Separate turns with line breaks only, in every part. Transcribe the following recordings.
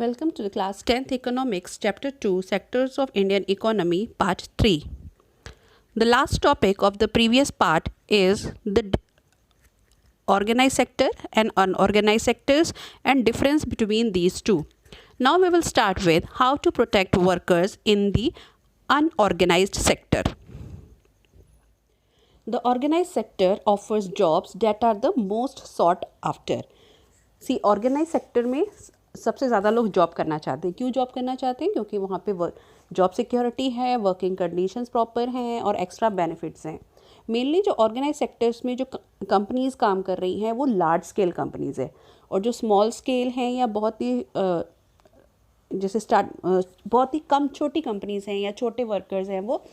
Welcome to the class 10th Economics, Chapter 2, Sectors of Indian Economy, Part 3. The last topic of the previous part is the organized sector and unorganized sectors and difference between these two. Now we will start with how to protect workers in the unorganized sector. The organized sector offers jobs that are the most sought after. See, organise sector में सबसे ज़्यादा लोग job करना चाहते हैं. क्यों job करना चाहते हैं? क्योंकि वहाँ पे जॉब सिक्योरिटी है, वर्किंग कंडीशंस प्रॉपर हैं और एक्स्ट्रा बेनिफिट्स हैं. मेनली जो ऑर्गेनाइज सेक्टर्स में जो कंपनीज़ काम कर रही हैं वो लार्ज स्केल कंपनीज़ है, और जो स्मॉल स्केल हैं या बहुत ही बहुत ही कम छोटी कंपनीज़ हैं या छोटे वर्कर्स हैं वो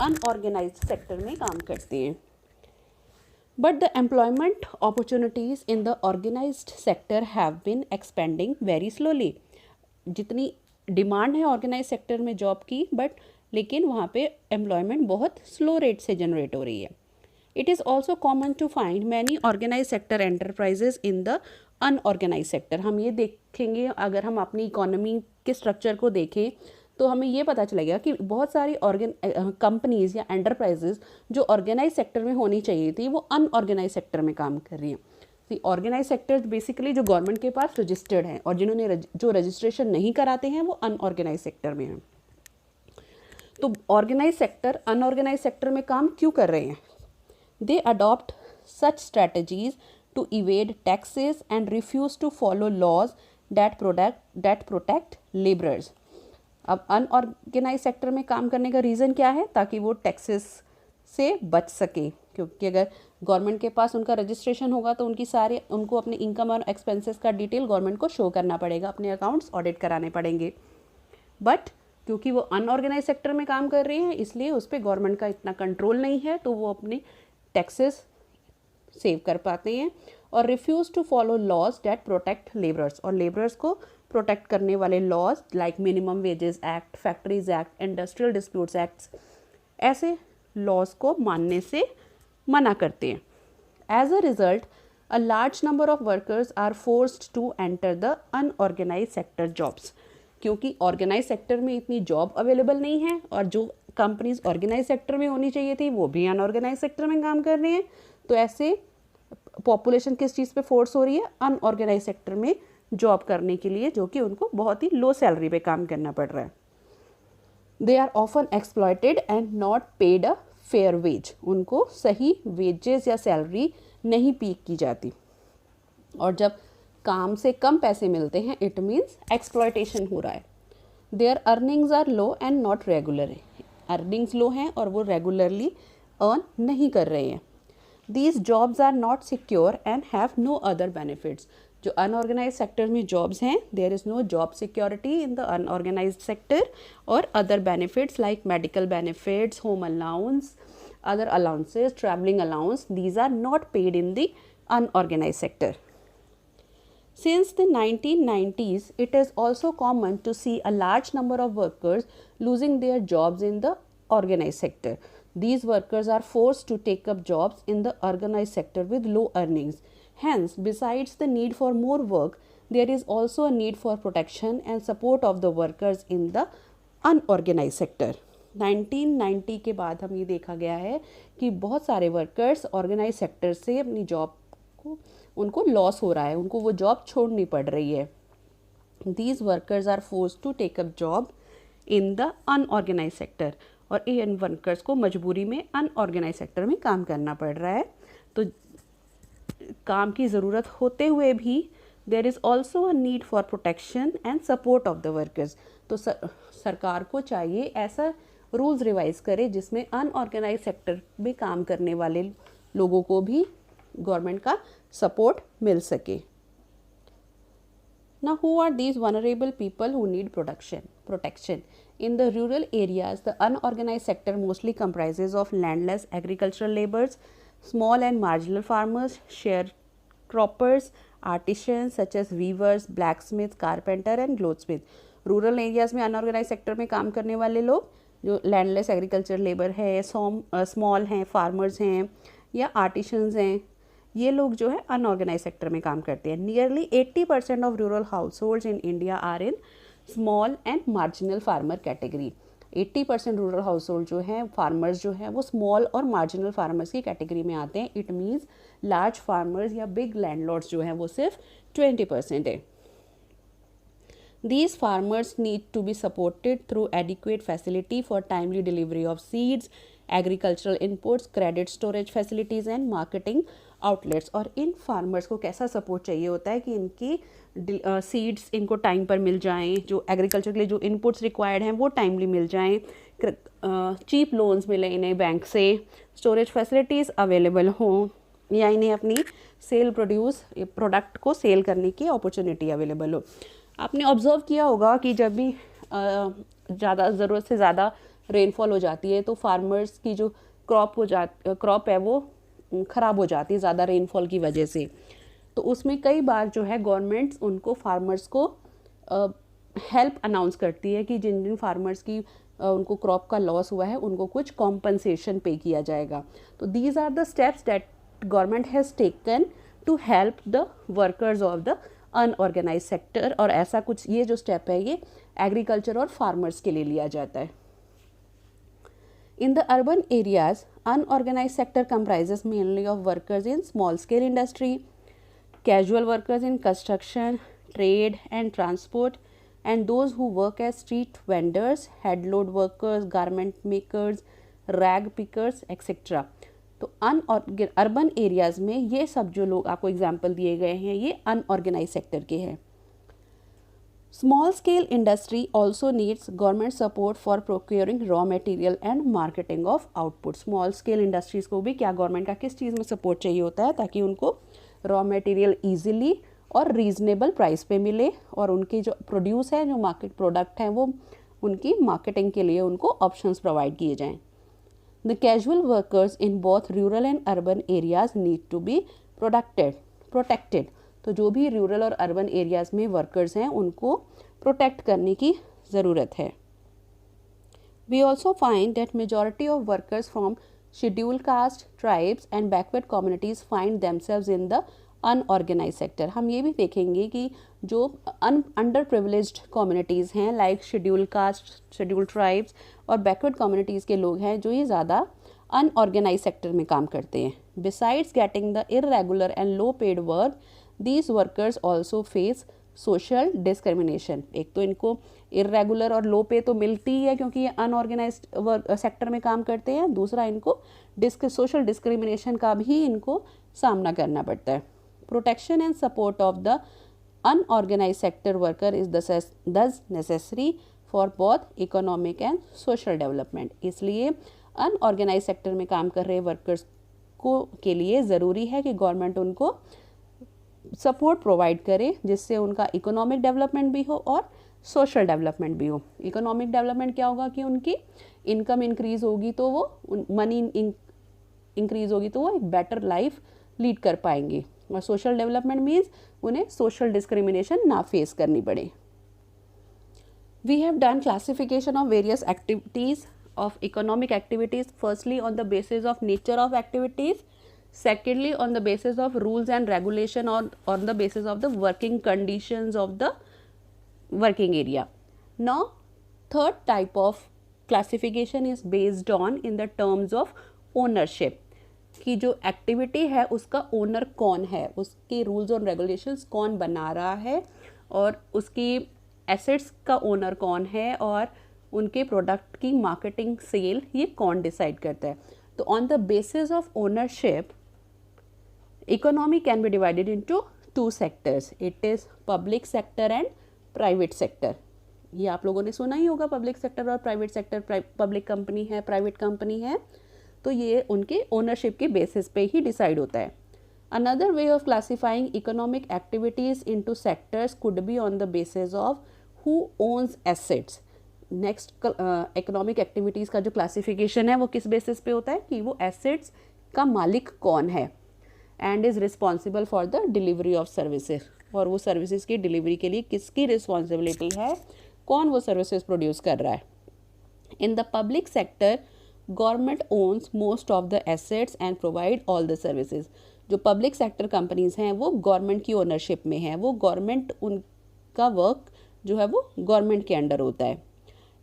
अनऑर्गेनाइज्ड सेक्टर में काम करते हैं. But the employment opportunities in the organized sector have been expanding very slowly. जितनी डिमांड है ऑर्गेनाइज सेक्टर में जॉब की, लेकिन वहाँ पे एम्प्लॉयमेंट बहुत स्लो रेट से जनरेट हो रही है. It is also common to find many organise sector enterprises in the unorganised sector. हम ये देखेंगे, अगर हम अपनी इकोनॉमी के स्ट्रक्चर को देखें तो हमें ये पता चलेगा कि बहुत सारी कंपनीज़ या एंटरप्राइजेज जो ऑर्गेनाइज सेक्टर में होनी चाहिए थी वो अनऑर्गेनाइज सेक्टर में काम कर रही हैं. ऑर्गेनाइज सेक्टर बेसिकली जो गवर्नमेंट के पास रजिस्टर्ड हैं, और जिन्होंने जो रजिस्ट्रेशन नहीं कराते हैं वो अनऑर्गेनाइज सेक्टर में हैं. तो ऑर्गेनाइज सेक्टर अनऑर्गेनाइज सेक्टर में काम क्यों कर रहे हैं? They adopt such strategies to evade taxes and refuse to follow laws that protect labourers. अब अनऑर्गेनाइज सेक्टर में काम करने का रीज़न क्या है? ताकि वो टैक्सेस से बच सके, क्योंकि अगर गवर्नमेंट के पास उनका रजिस्ट्रेशन होगा तो उनको अपने इनकम और एक्सपेंसेस का डिटेल गवर्नमेंट को शो करना पड़ेगा, अपने अकाउंट्स ऑडिट कराने पड़ेंगे. बट क्योंकि वो अनऑर्गेनाइज सेक्टर में काम कर रहे हैं इसलिए उस पर गवर्नमेंट का इतना कंट्रोल नहीं है, तो वो अपने टैक्सेस सेव कर पाते हैं. और refuse to follow laws that protect labourers, और लेबरर्स को प्रोटेक्ट करने वाले laws like minimum wages act, factories act, industrial disputes acts, ऐसे लॉज को मानने से मना करते हैं. As a result a large number of workers are forced to enter the unorganised sector jobs. क्योंकि ऑर्गेनाइज सेक्टर में इतनी जॉब अवेलेबल नहीं है, और जो कंपनीज ऑर्गेनाइज सेक्टर में होनी चाहिए थी वो भी अनऑर्गेनाइज सेक्टर में काम कर रही हैं. तो ऐसे पॉपुलेशन किस चीज़ पे फोर्स हो रही है? अनऑर्गेनाइज सेक्टर में जॉब करने के लिए, जो कि उनको बहुत ही लो सैलरी पे काम करना पड़ रहा है. They are often exploited and not paid a fair wage. उनको सही वेजेस या सैलरी नहीं पे की जाती, और जब काम से कम पैसे मिलते हैं इट मीन्स एक्सप्लॉयटेशन हो रहा है. Their earnings are low and not regular. Earnings low हैं और वो रेगुलरली अर्न नहीं कर रहे हैं. These jobs are not secure and have no other benefits. जो अनऑर्गेनाइज सेक्टर में जॉब्स हैं, there is no job security in the unorganised sector, और other benefits like medical benefits, home allowance, other allowances, travelling allowance, these are not paid in the unorganised sector. Since the 1990s, it is also common to see a large number of workers losing their jobs in the organized sector. These workers are forced to take up jobs in the organized sector with low earnings. Hence, besides the need for more work, there is also a need for protection and support of the workers in the unorganized sector. 1990 के बाद हम ये देखा गया है कि बहुत सारे वर्कर्स ऑर्गेनाइज सेक्टर से अपनी जॉब को उनको लॉस हो रहा है, उनको वो जॉब छोड़नी पड़ रही है. These workers are forced to take up job in the unorganized sector. और इन वर्कर्स को मजबूरी में अनऑर्गेनाइज सेक्टर में काम करना पड़ रहा है. तो काम की ज़रूरत होते हुए भी there is also a need for protection and support of the workers. तो सरकार को चाहिए ऐसा रूल्स रिवाइज करे जिसमें अनऑर्गेनाइज सेक्टर में काम करने वाले लोगों को भी गवर्नमेंट का सपोर्ट मिल सके. Now, who are these vulnerable people who need protection? In the rural areas, the unorganized sector mostly comprises of landless agricultural laborers, small and marginal farmers, sharecroppers, artisans such as weavers, blacksmiths, carpenter and clothsmith. Rural areas में unorganized sector में काम करने वाले लोग जो landless agricultural labor है, small हैं, farmers हैं या artisans हैं ये लोग जो है अनऑर्गेनाइज सेक्टर में काम करते हैं. Nearly 80% of rural households in India are in small and marginal farmer category. 80% rural household जो हैं फार्मर्स जो हैं वो स्मॉल और मार्जिनल फार्मर्स की कैटेगरी में आते हैं. इट मीन्स लार्ज फार्मर्स या बिग लैंडलॉर्ड्स जो हैं वो सिर्फ 20% है. These farmers need to be supported through adequate facility for timely delivery of seeds, agricultural inputs, credit storage facilities and marketing outlets. और इन फार्मर्स को कैसा सपोर्ट चाहिए होता है कि इनकी सीड्स इनको टाइम पर मिल जाएं, जो एग्रीकल्चर के लिए जो इनपुट्स रिक्वायर्ड हैं वो टाइमली मिल जाएं, चीप लोन्स मिलें इन्हें बैंक से, स्टोरेज फैसिलिटीज़ अवेलेबल हों, या इन्हें अपनी सेल प्रोडक्ट को सेल करने की अपॉर्चुनिटी अवेलेबल हो. आपने ऑब्ज़र्व किया होगा कि जब भी ज़्यादा ज़रूरत से ज़्यादा रेनफॉल हो जाती है तो फार्मर्स की जो क्रॉप है वो ख़राब हो जाती है ज़्यादा रेनफॉल की वजह से. तो उसमें कई बार जो है गवर्नमेंट्स उनको फार्मर्स को हेल्प अनाउंस करती है कि जिन जिन फार्मर्स की उनको क्रॉप का लॉस हुआ है उनको कुछ कॉम्पनसेशन पे किया जाएगा. तो these are the steps that government has taken to help the workers of the unorganised sector. और ऐसा कुछ ये जो स्टेप है ये एग्रीकल्चर और फार्मर्स के लिए लिया जाता है. In the urban areas, unorganized sector comprises mainly of workers in small-scale industry, casual workers in construction, trade and transport, and those who work as street vendors, head load workers, garment makers, rag pickers, etc. तो urban areas में ये सब जो लोग आपको example दिए गए हैं ये अनऑर्गेनाइज सेक्टर के हैं. Small scale industry also needs government support for procuring raw material and marketing of output. Small scale industries को भी क्या गवर्नमेंट का किस चीज़ में सपोर्ट चाहिए होता है ताकि उनको रॉ मटेरियल ईजिली और रीजनेबल प्राइस पे मिले और उनकी जो प्रोड्यूस है जो मार्केट प्रोडक्ट हैं वो उनकी मार्केटिंग के लिए उनको ऑप्शंस प्रोवाइड किए जाएं. The casual workers in both rural and urban areas need to be protected. तो जो भी रूरल और अर्बन एरियाज़ में वर्कर्स हैं उनको प्रोटेक्ट करने की ज़रूरत है. We also find that majority of workers from scheduled caste, tribes and backward communities find themselves in the unorganised sector. हम ये भी देखेंगे कि जो अंडर प्रिविलेज्ड कम्युनिटीज़ हैं like scheduled caste, scheduled tribes और बैकवर्ड कम्युनिटीज़ के लोग हैं जो ये ज़्यादा अनऑर्गेनाइज सेक्टर में काम करते हैं. Besides getting the irregular and low paid work, these workers also face social discrimination. एक तो इनको इरेगुलर और लो पे तो मिलती ही है क्योंकि ये अनऑर्गेनाइज्ड सेक्टर में काम करते हैं. दूसरा इनको सोशल डिस्क्रिमिनेशन का भी इनको सामना करना पड़ता है. Protection and support of the unorganised sector worker is thus necessary for both economic and social development. इसलिए अनऑर्गेनाइज सेक्टर में काम कर रहे वर्कर्स को के लिए ज़रूरी है कि गवर्नमेंट उनको सपोर्ट प्रोवाइड करे जिससे उनका इकोनॉमिक डेवलपमेंट भी हो और सोशल डेवलपमेंट भी हो. इकोनॉमिक डेवलपमेंट क्या होगा कि उनकी इनकम इंक्रीज़ होगी तो वो मनी इंक्रीज़ होगी तो वो एक बेटर लाइफ लीड कर पाएंगे. और सोशल डेवलपमेंट मीन्स उन्हें सोशल डिस्क्रिमिनेशन ना फेस करनी पड़े. We have done classification of various activities of economic activities. Firstly on the basis of nature of activities, secondly on the basis of rules and regulation or on the basis of the working conditions of the working area. Now third type of classification is based on in the terms of ownership कि जो activity है उसका owner कौन है, उसके rules और regulations कौन बना रहा है और उसकी एसेट्स का ओनर कौन है और उनके प्रोडक्ट की मार्केटिंग सेल ये कौन डिसाइड करता है. तो on the basis of ownership economy can be divided into two sectors. It is public sector and private sector. ये आप लोगों ने सुना ही होगा पब्लिक सेक्टर और प्राइवेट सेक्टर. पब्लिक कंपनी है, प्राइवेट कंपनी है, तो ये उनके ओनरशिप के बेसिस पे ही डिसाइड होता है. Another way of classifying economic activities into sectors could be on the basis of who owns assets. Next economic activities का जो क्लासिफिकेशन है वो किस बेसिस पे होता है कि वो एसेट्स का मालिक कौन है and is responsible for the delivery of services. और वो सर्विसेज की डिलीवरी के लिए किसकी रिस्पॉन्सिबिलिटी है, कौन वो सर्विसेज प्रोड्यूस कर रहा है. In the public sector government owns most of the assets and provide all the services. जो पब्लिक सेक्टर कंपनीज हैं वो गवर्नमेंट की ओनरशिप में है, वो गवर्नमेंट, उनका वर्क जो है वो गवर्नमेंट के अंडर होता है.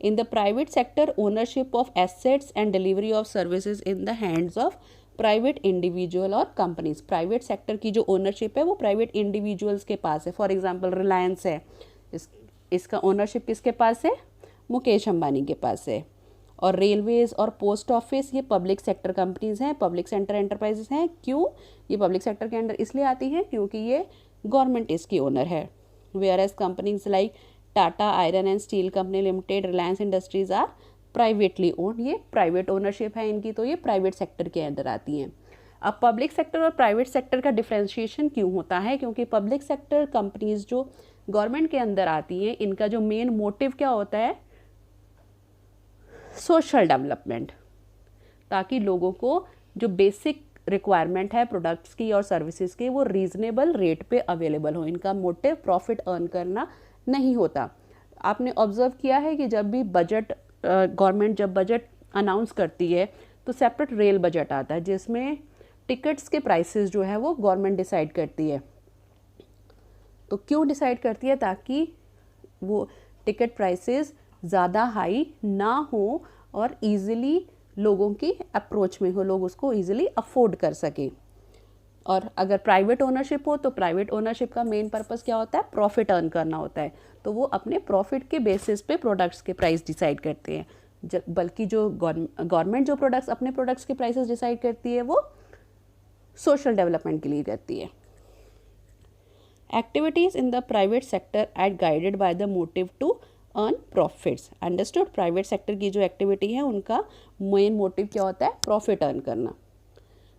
In the private sector ownership of assets and delivery of services in the hands of private individual और कंपनीज. प्राइवेट सेक्टर की जो ओनरशिप है वो प्राइवेट इंडिविजुअल्स के पास है. फॉर एग्जांपल रिलायंस है, इसका ओनरशिप किसके पास है? मुकेश अंबानी के पास है. और रेलवेज और पोस्ट ऑफिस ये पब्लिक सेक्टर कंपनीज हैं, पब्लिक सेक्टर एंटरप्राइजेस हैं. क्यों? ये पब्लिक सेक्टर के अंडर इसलिए आती हैं क्योंकि ये गवर्नमेंट इसकी ओनर है. Whereas companies like Tata iron and steel company limited, Reliance industries are privately own. ये प्राइवेट ओनरशिप है इनकी, तो ये प्राइवेट सेक्टर के अंदर आती हैं. अब पब्लिक सेक्टर और प्राइवेट सेक्टर का डिफ्रेंशिएशन क्यों होता है? क्योंकि पब्लिक सेक्टर कंपनीज जो गवर्नमेंट के अंदर आती हैं, इनका जो मेन मोटिव क्या होता है? सोशल डेवलपमेंट, ताकि लोगों को जो बेसिक रिक्वायरमेंट है प्रोडक्ट्स की और सर्विसेज की वो रीजनेबल रेट पे अवेलेबल हो. इनका मोटिव प्रॉफिट अर्न करना नहीं होता. आपने ऑब्जर्व किया है कि जब भी बजट, गवर्नमेंट जब बजट अनाउंस करती है तो सेपरेट रेल बजट आता है जिसमें टिकट्स के प्राइसेस जो है वो गवर्नमेंट डिसाइड करती है. तो क्यों डिसाइड करती है? ताकि वो टिकट प्राइसेस ज़्यादा हाई ना हो और इजीली लोगों की अप्रोच में हो, लोग उसको इजीली अफोर्ड कर सके. और अगर प्राइवेट ओनरशिप हो तो प्राइवेट ओनरशिप का मेन पर्पस क्या होता है? प्रॉफिट अर्न करना होता है. तो वो अपने प्रॉफिट के बेसिस पे प्रोडक्ट्स के प्राइस डिसाइड करते हैं. बल्कि जो गवर्नमेंट जो प्रोडक्ट्स अपने प्रोडक्ट्स के प्राइसेस डिसाइड करती है वो सोशल डेवलपमेंट के लिए करती है. Activities in the private sector are guided by the motive to earn profits. Understood? Private sector की जो एक्टिविटी है उनका मेन मोटिव क्या होता है? प्रॉफिट अर्न करना.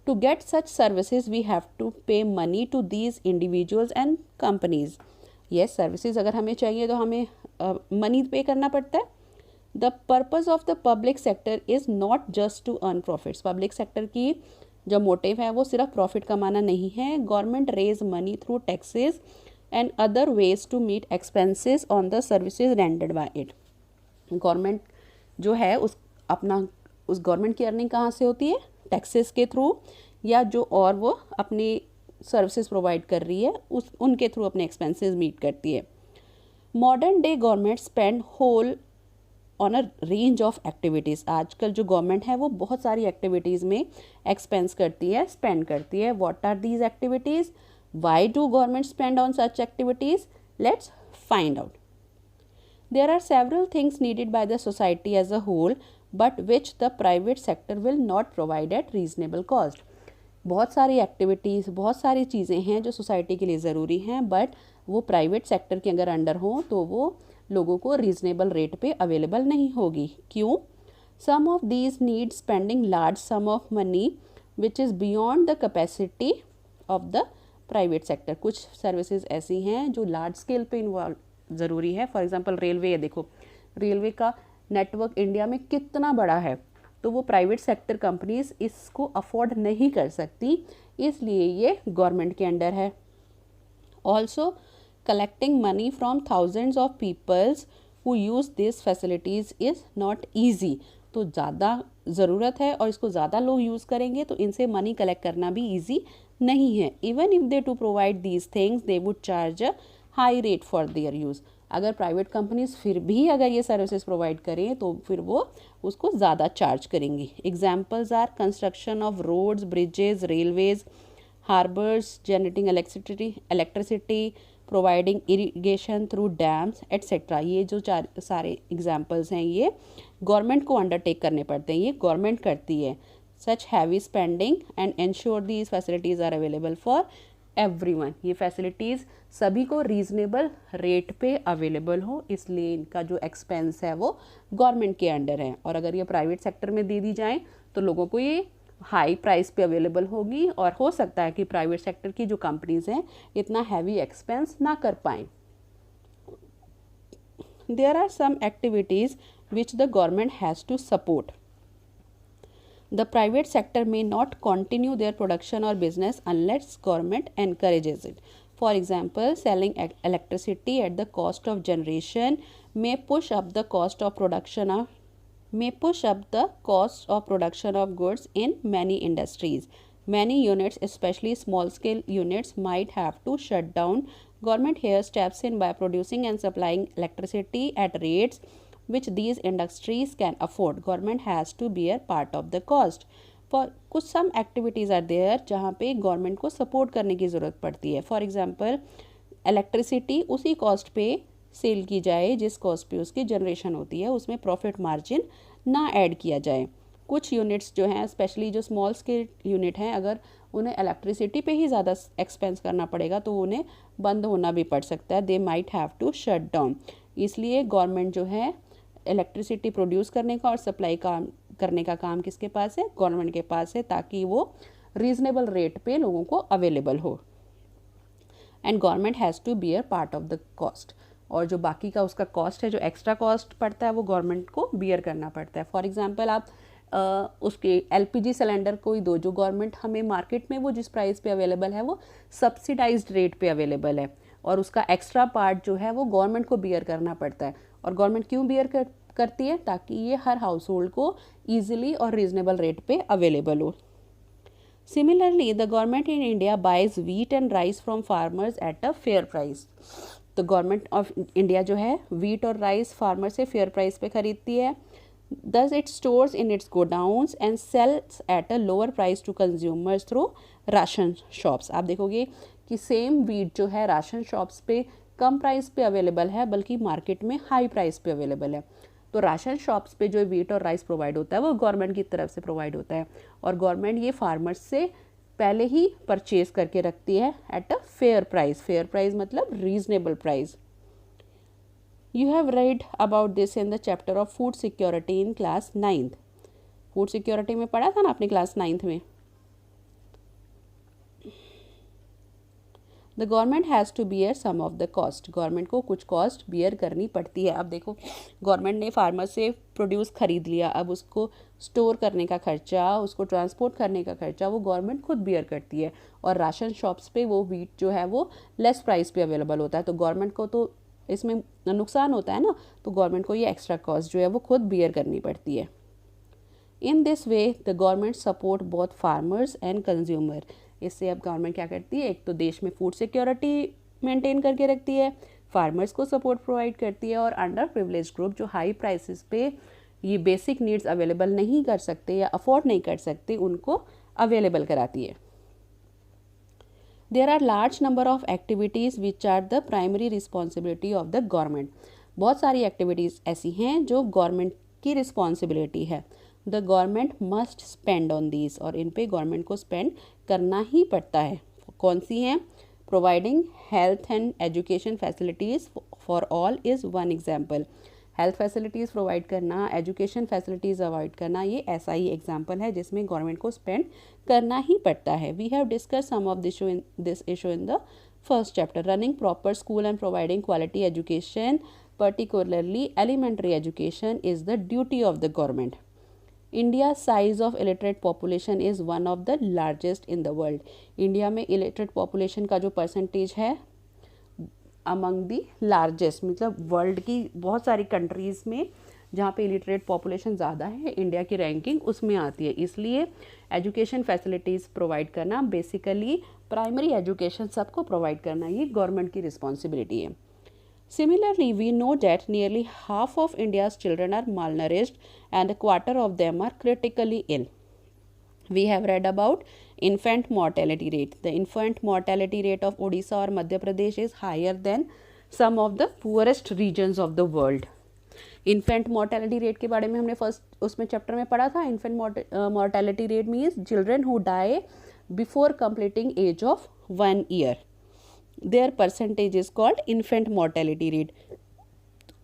To get such services we have to pay money to these individuals and companies. Yes, services अगर हमें चाहिए तो हमें मनी पे करना पड़ता है. The purpose of the public sector is not just to earn profits. Public sector की जो मोटिव है वो सिर्फ प्रॉफिट कमाना नहीं है. Government raise money through taxes and other ways to meet expenses on the services rendered by it. Government जो है उस गवर्नमेंट की अर्निंग कहाँ से होती है? टैक्सेस के थ्रू, या जो और वो अपनी सर्विसेज प्रोवाइड कर रही है उनके थ्रू अपने एक्सपेंसेस मीट करती है. Modern day government spend whole on a range of activities. आजकल जो गवर्नमेंट है वो बहुत सारी एक्टिविटीज़ में एक्सपेंस करती है, स्पेंड करती है. What are these activities? Why do government spend on such activities? Let's find out. There are several things needed by the society as a whole, but which the private sector will not provide at reasonable cost. बहुत सारी activities, बहुत सारी चीज़ें हैं जो society के लिए ज़रूरी हैं, बट वो प्राइवेट सेक्टर के अगर अंडर हो तो वो लोगों को रीजनेबल रेट पे अवेलेबल नहीं होगी. क्यों? Some of these need spending large sum of money which is beyond the capacity of the private sector. कुछ सर्विसेज ऐसी हैं जो लार्ज स्केल पे इन्वॉल्व ज़रूरी है. फॉर एग्जांपल रेलवे है. देखो रेलवे का नेटवर्क इंडिया में कितना बड़ा है, तो वो प्राइवेट सेक्टर कंपनीज इसको अफोर्ड नहीं कर सकती, इसलिए ये गवर्नमेंट के अंडर है. Also collecting money from thousands of peoples who use this facilities is not easy. तो ज़्यादा ज़रूरत है और इसको ज़्यादा लोग यूज़ करेंगे तो इनसे मनी कलेक्ट करना भी ईजी नहीं है. Even if they to provide these things they would charge a high rate for their use. अगर प्राइवेट कंपनीज फिर भी अगर ये सर्विसेज प्रोवाइड करें तो फिर वो उसको ज़्यादा चार्ज करेंगी. Examples are construction of roads, bridges, railways, harbours, generating electricity, providing irrigation through dams etcetera. ये जो सारे एग्जाम्पल्स हैं ये गवर्नमेंट को अंडरटेक करने पड़ते हैं, ये गवर्नमेंट करती है. Such heavy spending and ensure these facilities are available for everyone. ये फैसिलिटीज़ सभी को रीजनेबल रेट पे अवेलेबल हो, इसलिए इनका जो एक्सपेंस है वो गवर्नमेंट के अंडर है. और अगर ये प्राइवेट सेक्टर में दे दी जाए तो लोगों को ये हाई प्राइस पे अवेलेबल होगी और हो सकता है कि प्राइवेट सेक्टर की जो कंपनीज हैं इतना हैवी एक्सपेंस ना कर पाएँ. There are some activities which the government has to support. The private sector may not continue their production or business unless government encourages it. For example, selling electricity at the cost of generation may push up the cost of production of goods in many industries. Many units, especially small scale units, might have to shut down. Government here steps in by producing and supplying electricity at rates which these industries can afford. Government has to bear part of the cost. For कुछ some activities are there जहाँ पे government को support करने की ज़रूरत पड़ती है. For example electricity उसी कॉस्ट पे सेल की जाए जिस कॉस्ट पे उसकी जनरेशन होती है, उसमें प्रॉफिट मार्जिन ना ऐड किया जाए. कुछ यूनिट्स जो हैं, स्पेशली जो स्मॉल स्केल यूनिट हैं, अगर उन्हें इलेक्ट्रिसिटी पे ही ज़्यादा एक्सपेंस करना पड़ेगा तो उन्हें बंद होना भी पड़ सकता है. They might have to shut down. इसलिए गवर्नमेंट जो है इलेक्ट्रिसिटी प्रोड्यूस करने का और सप्लाई करने का काम किसके पास है? गवर्नमेंट के पास है, ताकि वो रीजनेबल रेट पे लोगों को अवेलेबल हो. And government has to bear part of the cost. और जो बाकी का उसका कॉस्ट है, जो एक्स्ट्रा कॉस्ट पड़ता है, वो गवर्नमेंट को बियर करना पड़ता है. फॉर एग्जांपल आप उसके एलपीजी सिलेंडर कोई दो, जो गवर्नमेंट हमें मार्केट में वो जिस प्राइस पे अवेलेबल है वो सब्सिडाइज्ड रेट पे अवेलेबल है, और उसका एक्स्ट्रा पार्ट जो है वो गवर्नमेंट को बियर करना पड़ता है. और गवर्नमेंट क्यों बियर करती है? ताकि ये हर हाउस होल्ड को ईजिली और रीजनेबल रेट पे अवेलेबल हो. Similarly the government in India buys wheat and rice from farmers at a fair price. तो गवर्नमेंट ऑफ इंडिया जो है व्हीट और राइस फार्मर से फेयर प्राइस पे खरीदती है. Thus it stores in its godowns and sells at a lower price to consumers through ration shops. आप देखोगे कि सेम व्हीट जो है राशन शॉप्स पे कम प्राइस पे अवेलेबल है, बल्कि मार्केट में हाई प्राइस पे अवेलेबल है. तो राशन शॉप्स पे जो व्हीट और राइस प्रोवाइड होता है वो गवर्नमेंट की तरफ से प्रोवाइड होता है, और गवर्नमेंट ये फार्मर्स से पहले ही परचेज करके रखती है at a fair price. Fair price मतलब reasonable price. You have read about this in the chapter of food security in class 9th. Food security में पढ़ा था ना आपने क्लास 9th में. The government has to bear some of the cost. Government को कुछ cost bear करनी पड़ती है. अब देखो गवर्नमेंट ने फार्मर से प्रोड्यूस खरीद लिया, अब उसको स्टोर करने का खर्चा, उसको ट्रांसपोर्ट करने का खर्चा वो गवर्नमेंट खुद बियर करती है. और राशन शॉप्स पे वो व्हीट जो है वो लेस प्राइस पे अवेलेबल होता है, तो गवर्नमेंट को तो इसमें नुकसान होता है ना, तो गवर्नमेंट को ये एक्स्ट्रा कॉस्ट जो है वो खुद बियर करनी पड़ती है. In this way the government support both farmers and consumer. इससे अब गवर्नमेंट क्या करती है? एक तो देश में फूड सिक्योरिटी मेंटेन करके रखती है, फार्मर्स को सपोर्ट प्रोवाइड करती है, और अंडर प्रिविलेज ग्रुप जो हाई प्राइसेस पे ये बेसिक नीड्स अवेलेबल नहीं कर सकते या अफोर्ड नहीं कर सकते, उनको अवेलेबल कराती है. There are large number of activities which are the primary responsibility of the government. बहुत सारी एक्टिविटीज़ ऐसी हैं जो गवर्नमेंट की रिस्पॉन्सिबिलिटी है. The government must spend on these, और इन पे गवर्नमेंट को स्पेंड करना ही पड़ता है. कौन सी हैं? Providing health and education facilities for all is one example. Health facilities provide करना, एजुकेशन फैसिलिटीज़ अवॉइड करना, ये ऐसा ही एग्जाम्पल है जिसमें गवर्नमेंट को स्पेंड करना ही पड़ता है. We have discuss some of this issue in the first chapter. Running proper school and providing quality education, particularly elementary education, is the duty of the government. India's size of illiterate population is one of the largest in the world. India में illiterate population का जो percentage है among the largest, मतलब world की बहुत सारी countries में जहाँ पे इलिटरेट पॉपुलेशन ज़्यादा है, इंडिया की रैंकिंग उसमें आती है. इसलिए एजुकेशन फैसिलिटीज़ प्रोवाइड करना, बेसिकली प्राइमरी एजुकेशन सबको प्रोवाइड करना, ये गवर्नमेंट की रिस्पॉन्सिबिलिटी है. Similarly, we know that nearly half of India's children are malnourished and a quarter of them are critically ill. We have read about infant mortality rate. The infant mortality rate of Odisha or Madhya Pradesh is higher than some of the poorest regions of the world. Infant mortality rate के बारे में हमने first उसमें chapter में पढ़ा था. Infant mortality rate means children who die before completing age of 1 year. Their percentage is called infant mortality rate.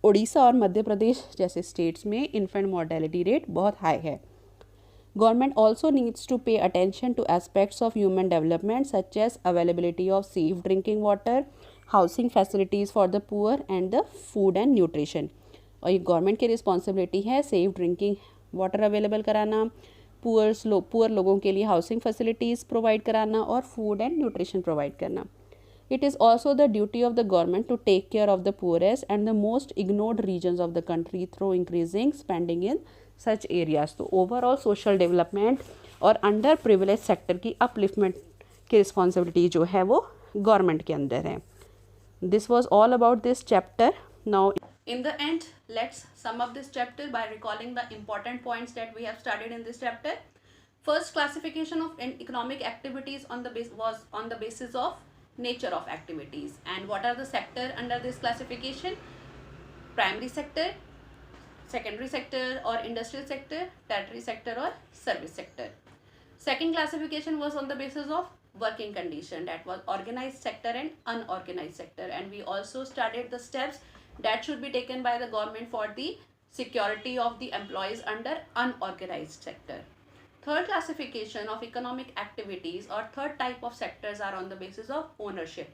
Orissa और मध्य प्रदेश जैसे स्टेट्स में इन्फेंट मोर्टेलिटी रेट बहुत हाई है. Government also needs to pay attention to aspects of human development such as availability of safe drinking water, housing facilities for the poor and the food and nutrition. और ये government की responsibility है safe drinking water available कराना, poor लोगों के लिए housing facilities provide कराना और फूड एंड न्यूट्रिशन प्रोवाइड करना. It is also the duty of the government to take care of the poorest and the most ignored regions of the country through increasing spending in such areas. तो overall social development और under privilege sector की upliftment की responsibility जो है वो government के अंदर है. This was all about this chapter. Now in the end, let's sum up this chapter by recalling the important points that we have studied in this chapter. First, classification of economic activities was on the basis of nature of activities. And what are the sector under this classification? Primary sector, secondary sector or industrial sector, tertiary sector or service sector. Second classification was on the basis of working condition, that was organized sector and unorganized sector, and we also studied the steps that should be taken by the government for the security of the employees under unorganized sector. Third classification of economic activities or third type of sectors are on the basis of ownership,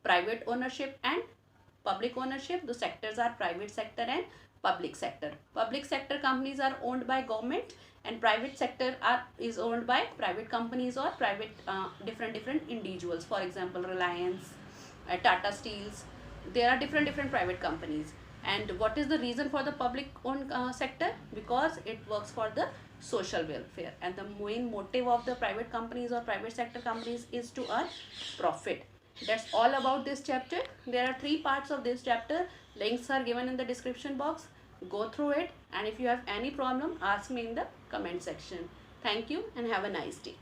private ownership and public ownership. The sectors are private sector and public sector. Public sector companies are owned by government and private sector is owned by private companies or private different individuals. For example, Reliance, Tata Steels. There are different private companies. And what is the reason for the public owned sector? Because it works for the social welfare, and the main motive of the private companies or private sector companies is to earn profit. That's all about this chapter. There are 3 parts of this chapter. Links are given in the description box. Go through it, and if you have any problem, ask me in the comment section. Thank you and have a nice day.